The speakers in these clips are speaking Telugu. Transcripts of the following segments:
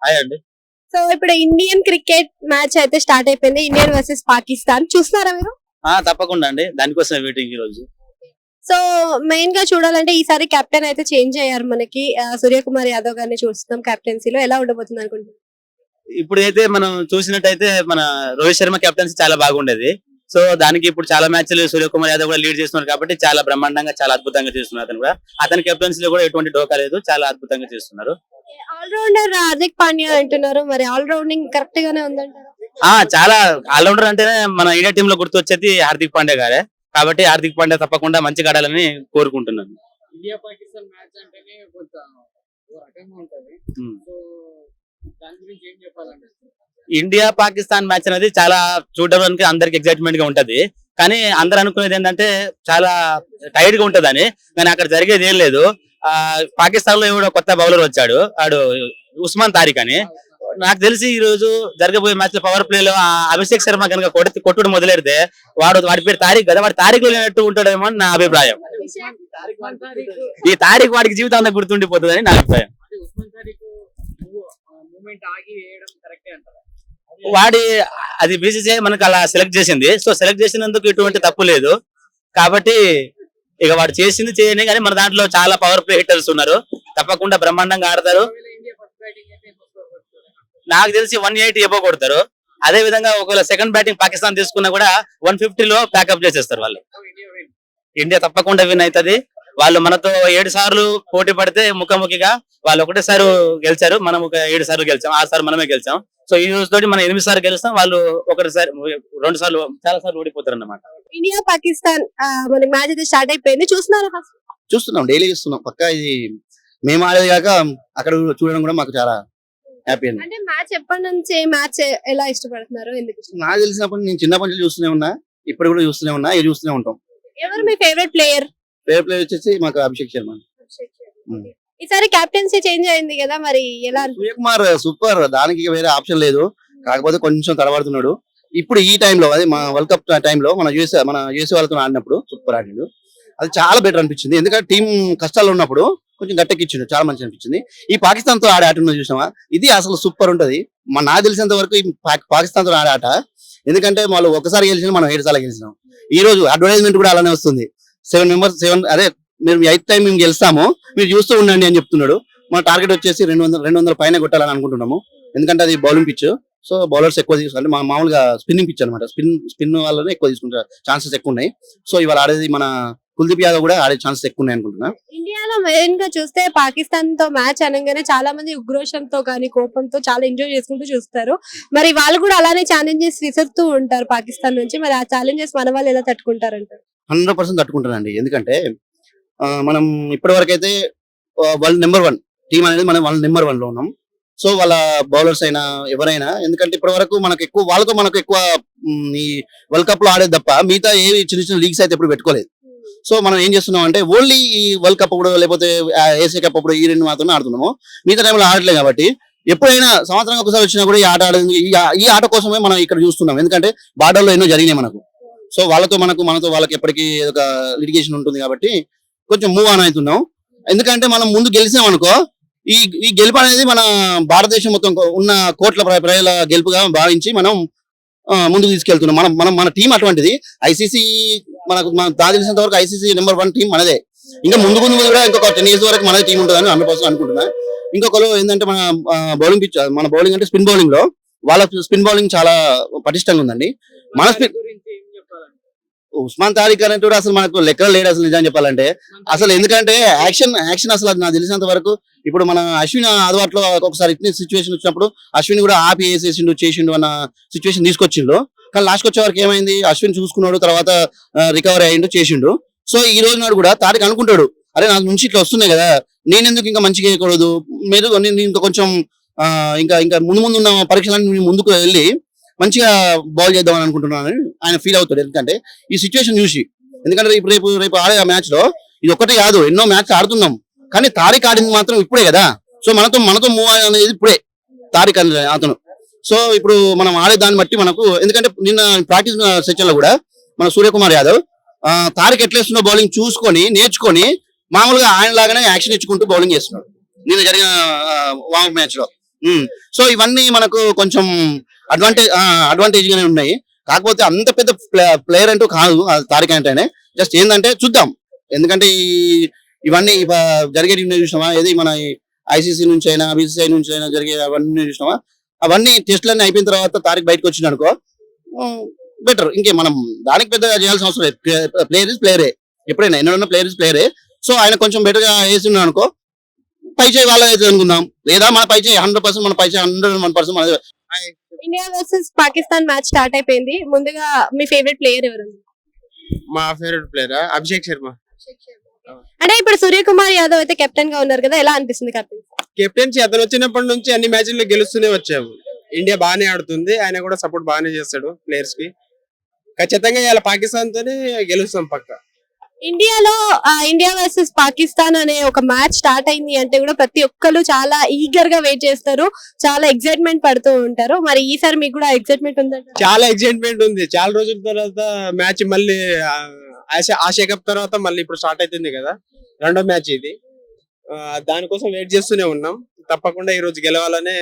హాయ్ అండి. సో ఇప్పుడు ఇండియన్ క్రికెట్ మ్యాచ్ అయితే స్టార్ట్ అయిపోయింది. ఇండియన్ వర్సెస్ పాకిస్తాన్ చూస్తున్నారా మీరు? తప్పకుండా అండి, దానికోసమే వెయిటింగ్ ఈ రోజు. సో మెయిన్ గా చూడాలంటే ఈసారి కెప్టెన్ అయితే చేంజ్ అయ్యారు మనకి. సూర్యకుమార్ యాదవ్ గారిని చూస్తున్నాం కెప్టెన్సీలో. ఎలా ఉండబోతుంది అనుకుంటున్నారు? ఇప్పుడైతే మనం చూసినట్టయితే మన రోహిత్ శర్మ కెప్టెన్సీ చాలా బాగుండేది. సో దానికి ఇప్పుడు చాలా మ్యాచ్లు సూర్యకుమార్ యాదవ్ కూడా లీడ్ చేస్తున్నారు కాబట్టి చాలా బ్రహ్మాండంగా చాలా అద్భుతంగా చేస్తున్నారు. అతను కూడా అతని కెప్టెన్సీలో కూడా ఎటువంటి డోకా లేదు, చాలా అద్భుతంగా చేస్తున్నారు. ఆల్రౌండర్ హార్దిక్ పాండ్యా అంటున్నారు, మరి ఆల్రౌండింగ్ కరెక్ట్ గానే ఉందంటారు? చాలా ఆల్రౌండర్ అంటేనే మన ఇండియా టీమ్ లో గుర్తొచ్చేది హార్దిక్ పాండ్యా గారే. కాబట్టి హార్దిక్ పాండ్యా తప్పకుండా మంచిగా ఆడాలని కోరుకుంటున్నాను. ఇండియా పాకిస్తాన్ మ్యాచ్ అంటేనే కొంత రకంగా ఉంటది. సో దాని గురించి ఏం చెప్పాలంటే, ఇండియా పాకిస్తాన్ మ్యాచ్ అనేది చాలా చూడడానికి అందరికి ఎక్సైట్మెంట్ గా ఉంటది. కానీ అందరు అనుకునేది ఏంటంటే చాలా టైట్ గా ఉంటదని, కానీ అక్కడ జరిగేది ఏం లేదు. పాకిస్తాన్ లో ఎవడో కొత్త బౌలర్ వచ్చాడు, ఆడు ఉస్మాన్ తారిక్ అని. నాకు తెలిసి ఈ రోజు జరగబోయే మ్యాచ్ లో పవర్ ప్లే లో అభిషేక్ శర్మ కనుక కొట్టుడు మొదలెడితే వాడి పేరు తారిక్ కదా, వాడు తారిక్ లో లేనట్టు ఉంటాడేమో అని నా అభిప్రాయం. ఈ తారిక్ వాడికి జీవితాంతం గుర్తుండిపోతుందని నా అభిప్రాయం. ఉస్మాన్ తారిక్ మూమెంట్ ఆగి వేయడం కరెక్టే అంటారా? వాడి అది బీసీసీఐ మనకు అలా సెలెక్ట్ చేసింది. సో సెలెక్ట్ చేసినందుకు ఎటువంటి తప్పు లేదు. కాబట్టి ఇక వాడు చేసింది చేయని, కానీ మన దాంట్లో చాలా పవర్ ప్లే హిట్టర్స్ ఉన్నారు, తప్పకుండా బ్రహ్మాండంగా ఆడతారు. ఇండియా ఫస్ట్ బ్యాటింగ్ అయితే నాకు తెలిసి 180 ఎబో కొడతారు. అదే విధంగా ఒకవేళ సెకండ్ బ్యాటింగ్ పాకిస్తాన్ తీసుకున్నా కూడా 150 లో ప్యాకప్ చేసేస్తారు వాళ్ళు. ఇండియా తప్పకుండా విన్ అవుతుంది. వాళ్ళు మనతో 7 సార్లు పోటీ పడితే ముఖాముఖిగా వాళ్ళు ఒకటేసారి గెలిచారు, మనం 7 సార్లు గెలిచాం, 6 సార్లు మనమే గెలిచాం. సో ఈ రోజు తోటి మనం 8 సార్లు గెలుస్తాం, వాళ్ళు ఒకటిసారి 2 సార్లు చాలా సార్లు ఓడిపోతారు అన్నమాట. ఇండియా పాకిస్తాన్ మనకి మ్యాచ్ అయితే స్టార్ట్ అయిపోయింది. చూస్తున్నారా? చూస్తున్నాం, డైలీ చూస్తున్నాం. పక్కా ఇది మేము ఆడేది కాక అక్కడ చూడడం కూడా మాకు చాలా హ్యాపీ అండి. అంటే మ్యాచ్ ఎప్పటి నుంచి మ్యాచ్ ఎలా ఇష్టపడుతున్నారు, ఎందుకు ఇష్టం? నాకు తెలిసినప్పుడు నేను చిన్నప్పటి నుంచి చూస్తూనే ఉన్నా, ఇప్పుడు కూడా చూస్తూనే ఉన్నా, ఇది చూస్తూనే ఉంటాం. ఎవరు మీ ఫేవరెట్ ప్లేయర్? ఫేవరెట్ ప్లేయర్ వచ్చేసి మాకు అభిషేక్ శర్మ. ఈసారి కెప్టెన్సీ చేంజ్ అయింది కదా, మరి ఎలా? సూర్యకుమార్ సూపర్, దానికి ఇక వేరే ఆప్షన్ లేదు. కాకపోతే కొంచెం తడబడుతున్నాడు. ఇప్పుడు ఈ టైంలో అదే మా వరల్డ్ కప్ టైంలో మన యూఎస్ వాళ్ళతో ఆడినప్పుడు సూపర్ ఆడిండు. అది చాలా బెటర్ అనిపించింది. ఎందుకంటే టీం కష్టాల్లో ఉన్నప్పుడు కొంచెం గట్టెక్కిచ్చిండు, చాలా మంచి అనిపించింది. ఈ పాకిస్తాన్ తో ఆడే ఆట చూసినావా, ఇది అసలు సూపర్ ఉంటది. నాకు తెలిసినంత వరకు ఈ పాకిస్తాన్ తో ఆడే ఆట. ఎందుకంటే వాళ్ళు ఒకసారి గెలిచిన, మనం 7 సార్లు గెలిచినాం. ఈ రోజు అడ్వర్టైజ్మెంట్ కూడా అలానే వస్తుంది. 7 అదే మీరు 8th టైం మేము గెలుస్తాము, మీరు చూస్తూ ఉండండి అని చెప్తున్నాడు. మన టార్గెట్ వచ్చేసి 200 పైన కొట్టాలని అనుకుంటున్నాము. ఎందుకంటే అది బౌలింగ్ పిచ్. సో బౌలర్స్ ఎక్కువ తీసుకుంటే మామూలుగా స్పిన్నింగ్ పిచ్ అనమాట. స్పిన్ వాళ్ళనే ఎక్కువ తీసుకుంటారు, ఛాన్సెస్ ఎక్కువ ఉన్నాయి. సో ఇవాళ ఆడేది మన కుల్దీప్ యాదవ్ కూడా ఆడే ఛాన్సెస్ ఎక్కువ ఉన్నాయి అనుకుంటున్నా. ఇండియాలో మెయిన్ గా చూస్తే పాకిస్తాన్ తో మ్యాచ్ అనగానే చాలా మంది ఉగ్రోషంతో కానీ కోపంతో చాలా ఎంజాయ్ చేసుకుంటూ చూస్తారు. మరి వాళ్ళు కూడా అలానే ఛాలెంజెస్ విసురుతూ ఉంటారు పాకిస్తాన్ నుంచి. మరి ఆ ఛాలెంజెస్ మన వాళ్ళు ఎలా తట్టుకుంటారంటారు? 100% తట్టుకుంటానండి. ఎందుకంటే మనం ఇప్పటి వరకు అయితే వరల్డ్ నెంబర్ 1 టీం అనేది మనం వరల్డ్ నెంబర్ 1 లో ఉన్నాం. సో వాళ్ళ బౌలర్స్ అయినా ఎవరైనా, ఎందుకంటే ఇప్పటి వరకు మనకు ఎక్కువ వాళ్ళతో మనకు ఎక్కువ ఈ వరల్డ్ కప్ లో ఆడేది తప్ప మిగతా ఏ చిన్న చిన్న లీగ్స్ అయితే ఎప్పుడు పెట్టుకోలేదు. సో మనం ఏం చేస్తున్నాం అంటే ఓన్లీ ఈ వరల్డ్ కప్ అప్పుడు లేకపోతే ఏసీ కప్ అప్పుడు ఈ 2 మాత్రమే ఆడుతున్నాము, మిగతా టైంలో ఆడలేదు. కాబట్టి ఎప్పుడైనా సంవత్సరం ఒకసారి వచ్చినా కూడా ఈ ఆట ఆడేది ఈ ఆట కోసమే మనం ఇక్కడ చూస్తున్నాం. ఎందుకంటే బార్డర్ లో ఎన్నో జరిగినాయి మనకు. సో వాళ్ళతో మనతో వాళ్ళకి ఎప్పటికీ ఒక లిటిగేషన్ ఉంటుంది కాబట్టి కొంచెం మూవ్ ఆన్ అవుతున్నాం. ఎందుకంటే మనం ముందు గెలిచాం అనుకో, ఈ గెలుపు అనేది మన భారతదేశం మొత్తం ఉన్న కోట్ల ప్రజల గెలుపుగా భావించి మనం ముందుకు తీసుకెళ్తున్నాం. మన టీం అటువంటిది. ఐసీసీ మనకు తెలిసినంత వరకు ఐసీసీ నెంబర్ 1 టీం మనదే. ఇంకా ముందు కూడా ఇంకొక 10 years వరకు మనదే టీం ఉంటుందని 100% అనుకుంటున్నా. ఇంకొకరు ఏంటంటే మన బౌలింగ్ పిచ్, మన బౌలింగ్ అంటే స్పిన్ బౌలింగ్ లో వాళ్ళ స్పిన్ బౌలింగ్ చాలా పటిష్టంగా ఉందండి. మన స్పిన్ గురించి ఏం చెప్పాలంటే, ఉస్మాన్ తారిక్ అనేటువంటి అసలు మనకు లెక్కలు లేడు అసలు, నిజం చెప్పాలంటే. అసలు ఎందుకంటే యాక్షన్ అసలు నాకు తెలిసినంత వరకు ఇప్పుడు మన అశ్విన్ అందుబాటులో ఒకసారి ఇట్లా సిచ్యువేషన్ వచ్చినప్పుడు అశ్విన్ కూడా ఆపి చేసిండు అన్న సిచ్యువేషన్ తీసుకొచ్చిండు. కానీ లాస్ట్ వచ్చే వరకు ఏమైంది, అశ్విన్ చూసుకున్నాడు, తర్వాత రికవరీ అయ్యిండు, చేసిండు. సో ఈ రోజు నాడు కూడా తారిక్ అనుకుంటాడు, అరే నాకు నుంచి ఇట్లా వస్తున్నాయి కదా, నేను ఎందుకు ఇంకా మంచిగా చేయకూడదు, మీరు ఇంకా కొంచెం ఇంకా ముందు ఉన్న పరీక్షలన్నీ ముందుకు వెళ్ళి మంచిగా బాల్ చేద్దామని అనుకుంటున్నాను ఆయన ఫీల్ అవుతాడు. ఎందుకంటే ఈ సిచ్యువేషన్ చూసి, ఎందుకంటే రేపు ఆడే ఆ మ్యాచ్ లో ఇది ఒక్కటే కాదు, ఎన్నో మ్యాచ్ ఆడుతున్నాం. కానీ తారిక్ ఆడింది మాత్రం ఇప్పుడే కదా. సో మనతో మూవ్ అనేది ఇప్పుడే తారిక్ అతను. సో ఇప్పుడు మనం ఆడే దాన్ని బట్టి మనకు, ఎందుకంటే నిన్న ప్రాక్టీస్ సెషన్ లో కూడా మన సూర్యకుమార్ యాదవ్ తారిక్ ఎట్లేస్తున్న బౌలింగ్ చూసుకొని నేర్చుకొని మామూలుగా ఆయన లాగానే యాక్షన్ ఇచ్చుకుంటూ బౌలింగ్ చేస్తున్నాడు నిన్న జరిగిన వార్మ్ మ్యాచ్ లో. సో ఇవన్నీ మనకు కొంచెం అడ్వాంటేజ్ గానే ఉన్నాయి. కాకపోతే అంత పెద్ద ప్లేయర్ అంటూ కాదు తారిక్ అంటేనే. జస్ట్ ఏంటంటే చూద్దాం, ఎందుకంటే ఇవన్నీ జరిగేది చూసినామా, ఏది మన ఐసీసీ నుంచి అయినా బీసీసీ నుంచి అయినా జరిగే అవన్నీ చూసినామా, అవన్నీ టెస్టులన్నీ అయిపోయిన తర్వాత తారిక్ బయటకు వచ్చింది అనుకో బెటర్. ఇంకే మనం దానికి పెద్దగా చేయాల్సిన అవసరం లేదు. ప్లేయర్ ఇస్ ప్లేయరే, ఎప్పుడైనా ఎన్నడన్నా ప్లేయర్ ఇస్ ప్లేయరే. సో ఆయన కొంచెం బెటర్ గా వేసిండు అనుకో పై చేయి వాళ్ళ అయితే అనుకుందాం, లేదా మన పై చేయి 100%, మన పై చేయి 101% మన. India versus Pakistan match start అయిపోయింది. ముందుగా మీ ఫేవరెట్ ప్లేయర్ ఎవరు? మా ఫేవరెట్ ప్లేయర్ అభిషేక్ శర్మ. అంటే ఇప్పుడు సూర్యకుమార్ యాదవ్ అయితే కెప్టెన్ గా ఉన్నారు కదా, ఎలా అనిపిస్తుంది కెప్టెన్? కెప్టెన్సీ అతను వచ్చినప్పటి నుంచి అన్ని మ్యాచ్ల్లో గెలుస్తూనే వచ్చాము. ఇండియా బాగానే ఆడుతుంది, ఆయన కూడా సపోర్ట్ బాగానే చేస్తాడు ప్లేయర్స్ కి. ఖచ్చితంగా ఇలా పాకిస్తాన్ తోనే గెలుస్తాం పక్క. ఇండియాలో ఇండియా వర్సెస్ పాకిస్తాన్ అనే ఒక మ్యాచ్ స్టార్ట్ అయింది అంటే కూడా ప్రతి ఒక్కరు చాలా ఈగర్ గా వెయిట్ చేస్తారు, చాలా ఎక్సైట్మెంట్ పడుతూ ఉంటారు. మరి ఈసారి మీకు కూడా ఎక్సైట్మెంట్ ఉందంట? చాలా ఎక్సైట్మెంట్ ఉంది. చాలా రోజుల తర్వాత మ్యాచ్ మళ్ళీ ఆసియా కప్ తర్వాత మళ్ళీ ఇప్పుడు స్టార్ట్ అవుతుంది కదా, రెండో మ్యాచ్ ఇది. దానికోసం వెయిట్ చేస్తూనే ఉన్నాం. తప్పకుండా ఈ రోజు గెలవాలనే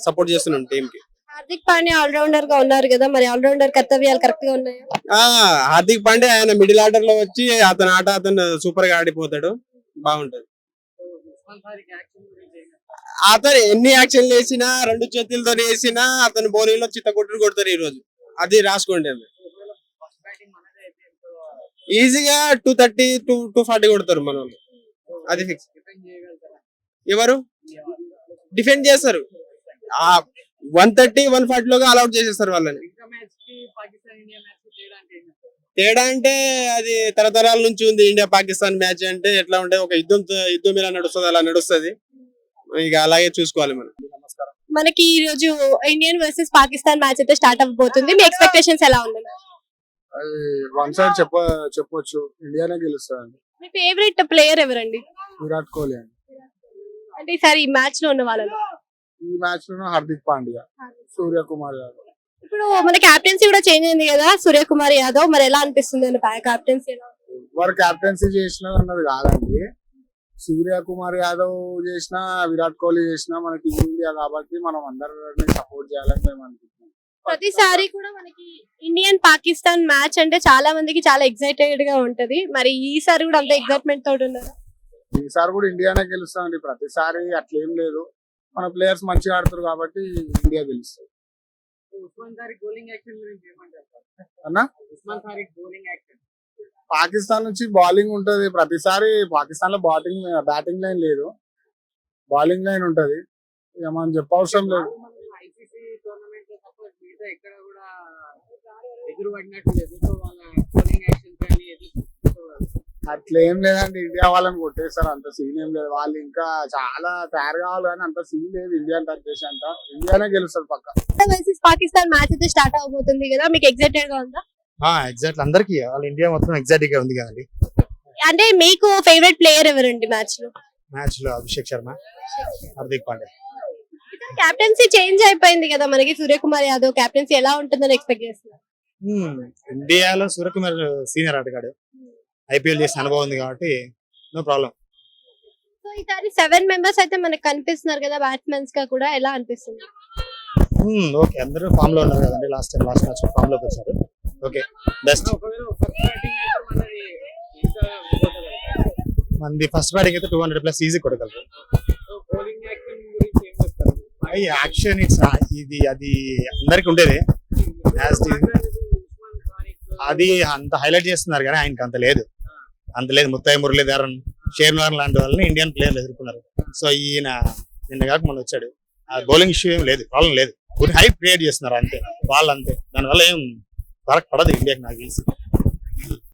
సపోర్ట్ చేస్తున్నాం టీమ్ కి. హార్దిక్ పాండ్యా ఆల్రౌండర్ గా ఉన్నారు కదా, మరి ఆల్రౌండర్ కర్తవ్యాలు కరెక్ట్ గా ఉన్నాయా? హార్దిక్ పాండ్యా ఆయన మిడిల్ ఆర్డర్ లో వచ్చి అతను అతను సూపర్ గా ఆడిపోతాడు, బాగుంటది. అతను ఎన్ని యాక్షన్లు వేసినా, 2 చేతులతో వేసినా అతను బౌలింగ్ లో చిత్తకొట్టుడు కొడతారు ఈ రోజు. అది రాసుకోండి, ఈజీగా 230, 240 కొడతారు మన వాళ్ళు. అది ఫిక్స్. ఎవరు డిఫెండ్ చేస్తారు 130, 140 లోగా ఆల్అౌట్ చేసేస్తారు వాళ్ళని. తేడా అంటే అది తరతరాల నుంచి ఉంది. ఇండియా పాకిస్తాన్ మ్యాచ్ అంటే ఎట్లా ఉంటే ఒక యుద్ధం ఎలా నడుస్తుంది అలా నడుస్తుంది. ఇక అలాగే చూసుకోవాలి మనం. మనకి ఈ రోజు ఇండియన్ వర్సెస్ పాకిస్తాన్ మ్యాచ్ అయితే స్టార్ట్ అవ్వబోతుంది. మీ ఎక్స్పెక్టేషన్స్ ఎలా ఉన్నాయి? వన్ సైడ్ చెప్పొచ్చు, ఇండియానే గెలుస్తుంది. మీ ఫేవరెట్ ప్లేయర్ ఎవరండి? విరాట్ కోహ్లీ అండి. అంటే ఈసారి ఈ మ్యాచ్ లో ఉన్న వాళ్ళలో ఈ మ్యాచ్ లో హార్దిక్ పాండ్యా, సూర్యకుమార్ యాదవ్. ఇప్పుడు మన క్యాప్టెన్సీ కూడా చేంజ్ అయింది కదా, సూర్యకుమార్ యాదవ్, మరి ఎలా అనిపిస్తుంది అండి క్యాప్టెన్సీ? వారు క్యాప్టెన్సీ చేసిన అన్నది కాదండి, సూర్యకుమార్ యాదవ్ చేసినా విరాట్ కోహ్లీ చేసినా మన టీం ఇండియా కాబట్టి మనం అందరిని సపోర్ట్ చేయాలని మేము అనుకుంటున్నాం. ప్రతిసారి కూడా మనకి ఇండియన్ పాకిస్తాన్ మ్యాచ్ అంటే చాలా మందికి చాలా ఎక్సైటెడ్ గా ఉంటది. మరి ఈసారి కూడా అంత ఎక్సైట్మెంట్ తోటి ఉన్నారు? ఈసారి కూడా ఇండియానే గెలుస్తామండి. ప్రతిసారి అట్లేం లేదు, మన ప్లేయర్స్ మంచిగా ఆడుతారు కాబట్టి ఇండియా గెలుస్తుంది. అన్నా పాకిస్తాన్ నుంచి బౌలింగ్ ఉంటది ప్రతిసారి. పాకిస్తాన్ లో బ్యాటింగ్ లైన్ లేదు, బౌలింగ్ లైన్ ఉంటది. ఇక మనం చెప్పవసరం లేదు. అట్లా ఏం లేదండి, ఇండియా వాళ్ళని కొట్టేస్తారు, అంత సీన్ ఏం లేదు. వాళ్ళు ఇంకా చాలా తయారు కావాలి కానీ అంత సీన్ లేదు. ఇండియా టచ్ చేసి అంత ఇండియానే గెలుస్తారు పక్క. పాకిస్తాన్ మ్యాచ్ అయితే స్టార్ట్ అవబోతుంది కదా, మీకు ఎక్సైటెడ్ గా ఉందా? ఎగ్జాక్ట్, అందరికి వాళ్ళ ఇండియా మొత్తం ఎగ్జాక్ట్ గా ఉంది కదండి. అంటే మీకు ఫేవరెట్ ప్లేయర్ ఎవరండి మ్యాచ్ లో? అభిషేక్ శర్మ, హార్దిక్ పాండ్యా. క్యాప్టెన్సీ చేంజ్ అయిపోయింది కదా మనకి, సూర్యకుమార్ యాదవ్ క్యాప్టెన్సీ ఎలా ఉంటుందని ఎక్స్పెక్ట్ చేస్తున్నారు? ఇండియాలో సూర్యకుమార్ సీనియర్ ఆటగాడు, ఐపీఎల్ చేసిన అనుభవం ఉంది కాబట్టి నో ప్రాబ్లం. సో ఈసారి 7 మెంబర్స్ అయితే మనకు కనిపిస్తున్నారు కదా బ్యాట్స్మెన్స్ గా కూడా, ఎలా అనిపిస్తుంది? ఓకే, అందరూ ఫామ్ లో ఉన్నారు కదండి. లాస్ట్ మ్యాచ్ ఫామ్ లోకి వచ్చారు. Okay, best. మంది ఫస్ట్ బ్యాటింగ్ అయితే 200+ ఈజీ కొట్టగలరు. యాక్షన్ ఇది అది అందరికి ఉండేది. అది అంత హైలైట్ చేస్తున్నారు కానీ ఆయనకి అంత లేదు. ముత్తయ్య మురళీధరన్, షేర్వాన్ లాంటి వాళ్ళని ఇండియన్ ప్లేయర్లు ఎదుర్కొన్నారు. సో ఈయన నిన్న కాక మొన్న వచ్చాడు. ఆ బౌలింగ్ ఇష్యూ ఏం లేదు, ప్రాబ్లం లేదు. గుడ్ హైప్ క్రియేట్ చేస్తున్నారు అంతే, వాళ్ళు అంతే. దానివల్ల ఏం ఫరక్ పడదు ఇండియాకి నాకు తెలిసి.